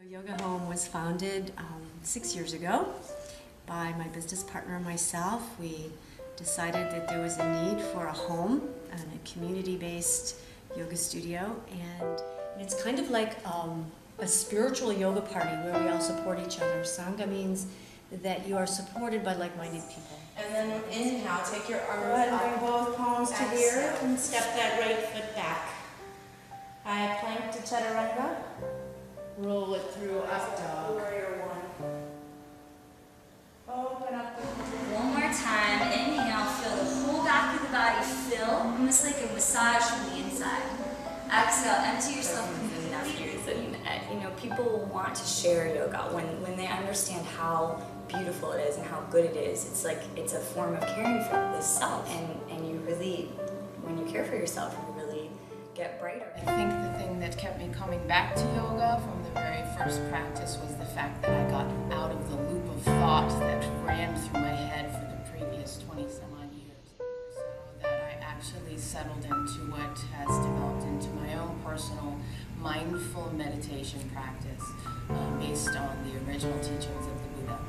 Yoga Home was founded 6 years ago by my business partner and myself. We decided that there was a need for a home and a community-based yoga studio, and it's kind of like a spiritual yoga party where we all support each other. Sangha means that you are supported by like-minded people. And then inhale, take your arms up. Bring both palms to the earth and step that right foot back. High plank to chaturanga. Roll it through up dog. Warrior one. Open up the One more time. Inhale, feel the whole back of the body fill, almost like a massage from the inside. Exhale, empty yourself completely out of yours. And, people want to share yoga when they understand how beautiful it is and how good it is. It's like it's a form of caring for the self, and you really, when you care for yourself, you really get brighter. I think the thing that kept me coming back to yoga from the very first practice was the fact that I got out of the loop of thought that ran through my head for the previous 20-some-odd years, so that I actually settled into what has developed into my own personal mindful meditation practice based on the original teachings of the Buddha.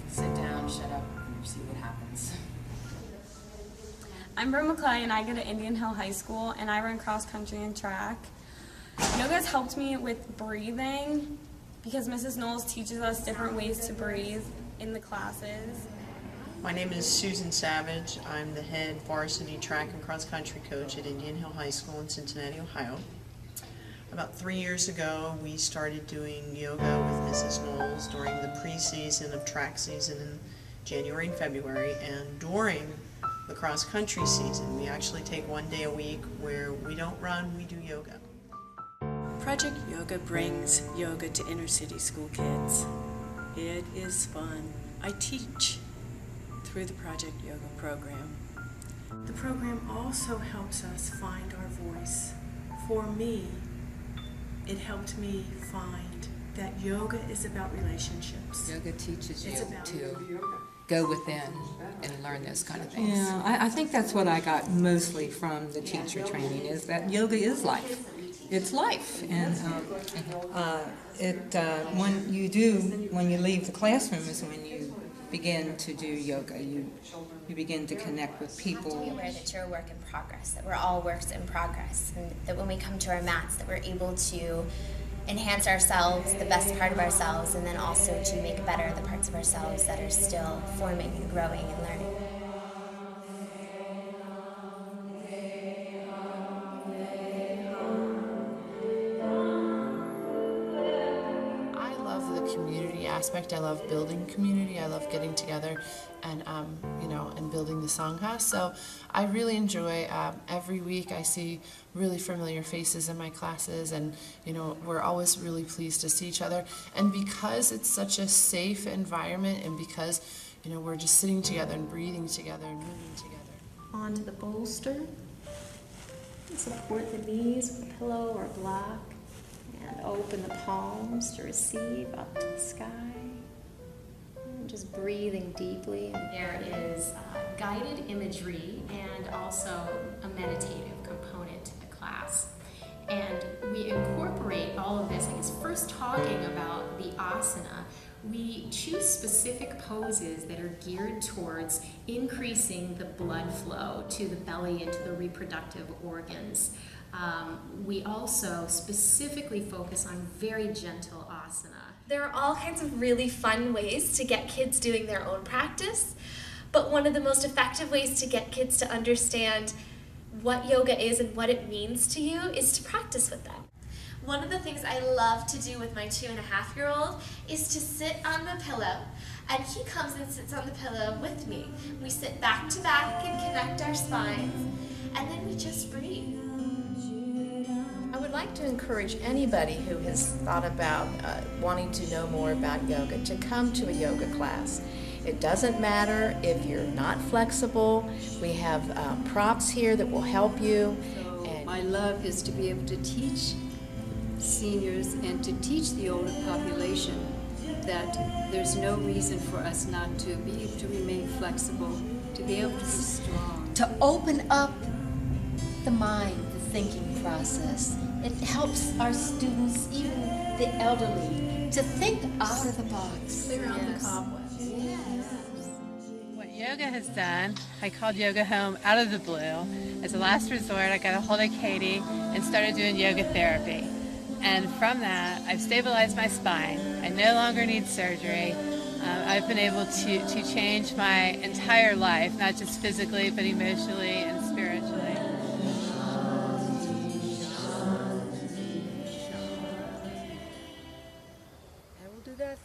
Sit down, shut up, and see what happens. I'm Brooke McClay, and I go to Indian Hill High School, and I run cross country and track. Yoga has helped me with breathing because Mrs. Knowles teaches us different ways to breathe in the classes. My name is Susan Savage. I'm the head varsity track and cross country coach at Indian Hill High School in Cincinnati, Ohio. About 3 years ago, we started doing yoga with Mrs. Knowles during the pre-season of track season in January and February, and during the cross-country season, we actually take 1 day a week where we don't run, we do yoga. Project Yoga brings yoga to inner city school kids. It is fun. I teach through the Project Yoga program. The program also helps us find our voice. For me, it helped me find that yoga is about relationships. Yoga teaches you to go within and learn those kind of things. Yeah, I think that's what I got mostly from the teacher training, is that yoga is life. It's life, and when you leave the classroom is when you begin to do yoga. You begin to connect with people. Be aware that you're a work in progress, that we're all works in progress, and that when we come to our mats, that we're able to enhance ourselves, the best part of ourselves, and then also to make better the parts of ourselves that are still forming and growing and learning. I love the community aspect. I love building community. I love getting together and and building the Sangha. So I really enjoy every week. I see really familiar faces in my classes, and we're always really pleased to see each other. And because it's such a safe environment, and because we're just sitting together and breathing together and moving together. Onto the bolster. Support the knees with a pillow or a block, and open the palms to receive up to the sky. And just breathing deeply. There is guided imagery and also a meditative component to the class. And we incorporate all of this. I guess first talking about the asana, we choose specific poses that are geared towards increasing the blood flow to the belly and to the reproductive organs. We also specifically focus on very gentle asana. There are all kinds of really fun ways to get kids doing their own practice, but one of the most effective ways to get kids to understand what yoga is and what it means to you is to practice with them. One of the things I love to do with my 2.5-year-old is to sit on the pillow, and he comes and sits on the pillow with me. We sit back to back and connect our spines, and then we just breathe. I would like to encourage anybody who has thought about wanting to know more about yoga to come to a yoga class. It doesn't matter if you're not flexible. We have props here that will help you. So my love is to be able to teach seniors and to teach the older population that there's no reason for us not to be able to remain flexible, to be able to be strong. To open up the mind, the thinking process. It helps our students, even the elderly, to think out of the box. Clear out the cobwebs. What yoga has done, I called YogahOME out of the blue. As a last resort, I got a hold of Katie and started doing yoga therapy. And from that, I've stabilized my spine. I no longer need surgery. I've been able to change my entire life, not just physically, but emotionally and spiritually. I will do that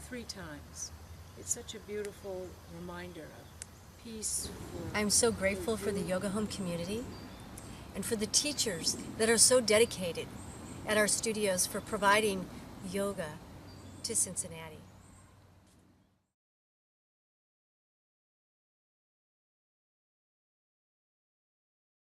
3 times. It's such a beautiful reminder of peace. I'm so grateful for the YogahOME community and for the teachers that are so dedicated at our studios for providing yoga to Cincinnati.